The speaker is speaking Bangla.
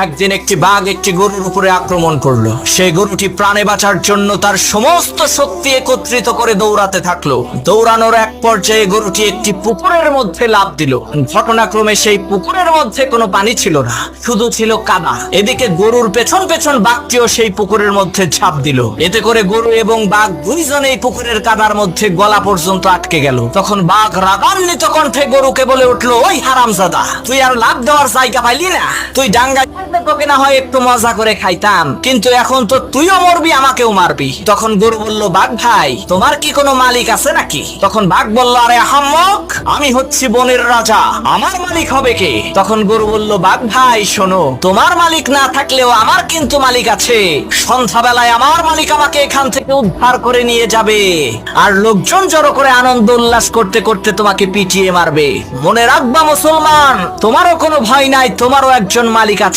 একদিন একটি বাঘ একটি গরুর উপরে আক্রমণ করলো। সেই গরুটি প্রাণে বাঁচার জন্য তার সমস্ত শক্তি একত্রিত করে দৌড়াতে থাকলো। দৌড়ানোর এক পর্যায়ে গরুটি একটি পুকুরের মধ্যে লাফ দিল। ঘটনাক্রমে সেই পুকুরের মধ্যে কোনো পানি ছিল না, শুধু ছিল কাদা। এদিকে গরুর পেছন পেছন বাঘটিও সেই পুকুরের মধ্যে ঝাঁপ দিল। এতে করে গরু এবং বাঘ দুইজনেই পুকুরের কাদার মধ্যে গলা পর্যন্ত আটকে গেল। তখন বাঘ রাগান্বিত কণ্ঠে গরুকে বলে উঠলো, ওই হারামজাদা, তুই আর লাভ দেওয়ার জায়গা পাইলি না? তুই ডাঙ্গায় থাকলে তোকে না হয় একটু মজা করে খাইতাম, কিন্তু এখন তো তুইও মরবি, আমাকেও মারবি। তখন গরু বলল, বাঘ ভাই, তোমার কি কোনো মালিক আছে নাকি? তখন বাঘ বলল, আরে আহাম্মক, আমি হচ্ছি বনের রাজা, আমার মালিক হবে কে? তখন গরু বলল, বাঘ ভাই শোনো, তোমার মালিক না থাকলেও আমার কিন্তু মালিক আছে। সন্ধ্যাবেলায় আমার মালিক আমাকে এখান থেকে উদ্ধার করে নিয়ে যাবে, আর লোকজন জড়ো করে আনন্দ উল্লাস করতে করতে তোমাকে পিটিয়ে মারবে। মনে রাখবা মুসলমান, তোমারও কোনো ভয় নাই, তোমারও একজন মালিক আছে।